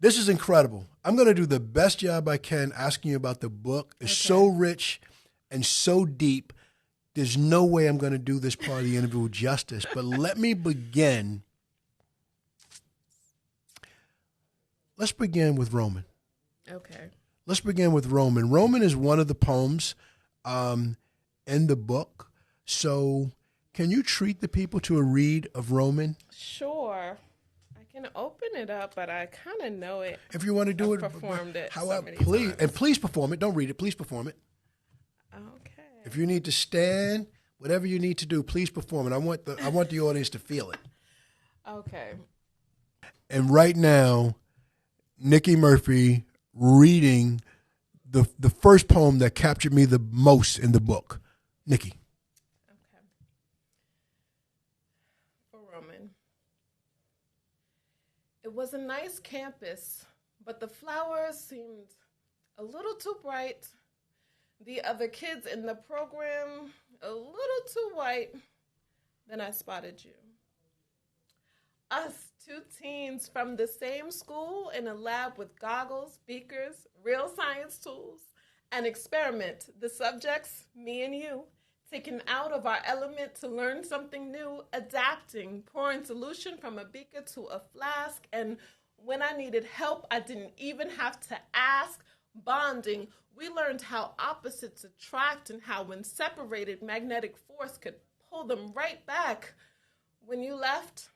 This is incredible. I'm going to do the best job I can asking you about the book. It's so rich and so deep. There's no way I'm going to do this part of the interview justice, but let me begin. Let's begin with Roman. Okay. Let's begin with Roman. Roman is one of the poems in the book. So can you treat the people to a read of Roman? Sure. I can open it up, but I kind of know it. If you want to do I've performed it so many please, times. please perform it. Don't read it. Please perform it. Okay. If you need to stand, whatever you need to do, please perform it. I want the audience to feel it. Okay. And right now, Nikki Murphy reading the first poem that captured me the most in the book. Nikki. Okay. For Roman. It was a nice campus, but the flowers seemed a little too bright. The other kids in the program a little too white. Then I spotted you. Us, two teens from the same school in a lab with goggles, beakers, real science tools, and experiment. The subjects, me and you, taken out of our element to learn something new, adapting, pouring solution from a beaker to a flask, and when I needed help, I didn't even have to ask. Bonding, we learned how opposites attract and how when separated, magnetic force could pull them right back. When you left,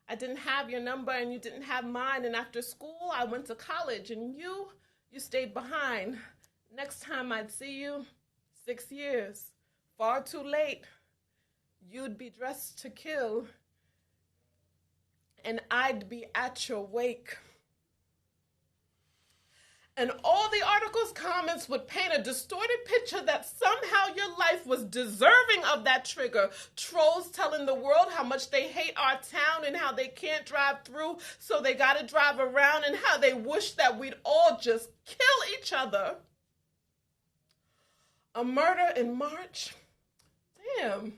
I didn't have your number and you didn't have mine, and after school, I went to college, and you stayed behind. Next time I'd see you, 6 years, far too late. You'd be dressed to kill, and I'd be at your wake. And all the article's comments would paint a distorted picture that somehow your life was deserving of that trigger. Trolls telling the world how much they hate our town and how they can't drive through, so they gotta drive around, and how they wish that we'd all just kill each other. A murder in March? Damn,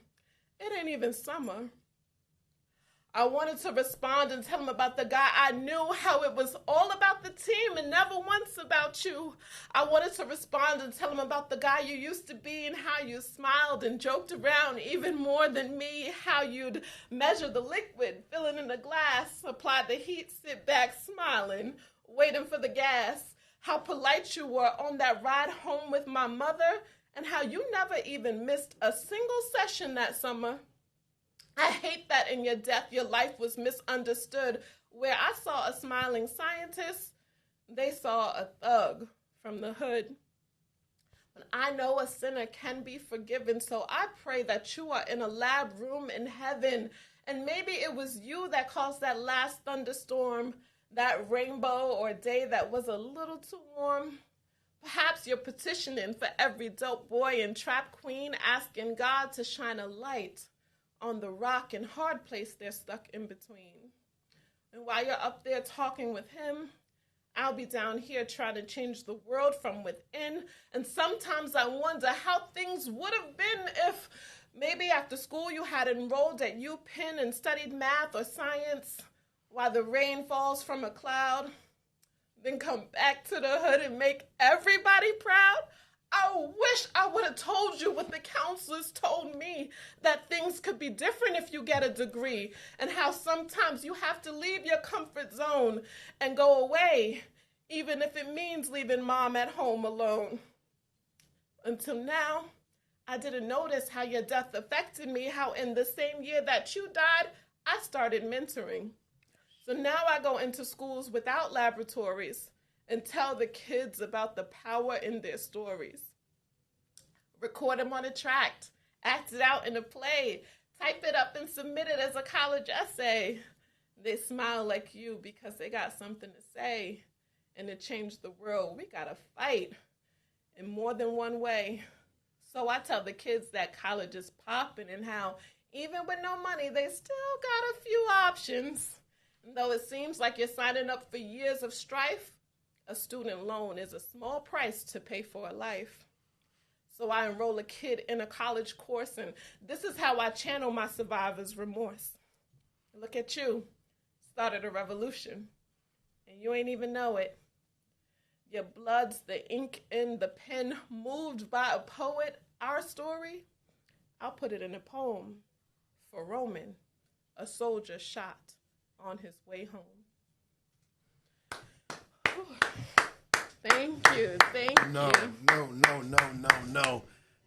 it ain't even summer. I wanted to respond and tell him about the guy I knew, how it was all about the team and never once about you. I wanted to respond and tell him about the guy you used to be and how you smiled and joked around even more than me, how you'd measure the liquid, fill it in a glass, apply the heat, sit back smiling, waiting for the gas, how polite you were on that ride home with my mother, and how you never even missed a single session that summer. I hate that in your death, your life was misunderstood. Where I saw a smiling scientist, they saw a thug from the hood. But I know a sinner can be forgiven, so I pray that you are in a lab room in heaven. And maybe it was you that caused that last thunderstorm, that rainbow or day that was a little too warm. Perhaps you're petitioning for every dope boy and trap queen, asking God to shine a light on the rock and hard place they're stuck in between. And while you're up there talking with him, I'll be down here trying to change the world from within. And sometimes I wonder how things would have been if maybe after school you had enrolled at UPenn and studied math or science while the rain falls from a cloud, then come back to the hood and make everybody proud. I wish I would have told you what the counselors told me, that things could be different if you get a degree, and how sometimes you have to leave your comfort zone and go away, even if it means leaving mom at home alone. Until now, I didn't notice how your death affected me, how in the same year that you died, I started mentoring. So now I go into schools without laboratories and tell the kids about the power in their stories. Record them on a tract, act it out in a play, type it up and submit it as a college essay. They smile like you because they got something to say. And to change the world, we gotta fight in more than one way. So I tell the kids that college is popping and how even with no money, they still got a few options. And though it seems like you're signing up for years of strife, a student loan is a small price to pay for a life. So I enroll a kid in a college course, and this is how I channel my survivor's remorse. Look at you, started a revolution. and you ain't even know it. Your blood's the ink in the pen moved by a poet. Our story, I'll put it in a poem for Roman, a soldier shot on his way home. Thank you. No.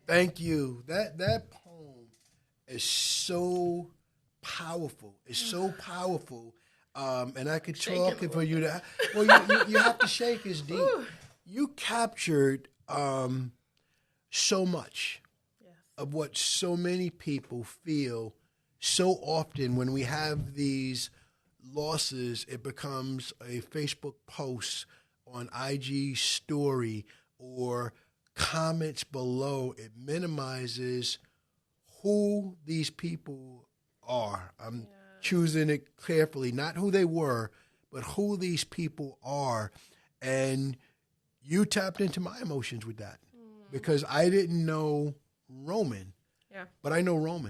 Thank you. That poem is so powerful. It's so powerful. And I could talk for you to. Well, you have to shake. It's deep. You captured so much of what so many people feel so often when we have these losses. It becomes a Facebook post on IG story or comments below. It minimizes who these people are. I'm choosing it carefully, not who they were, but who these people are. And you tapped into my emotions with that because I didn't know Roman, but I know Roman.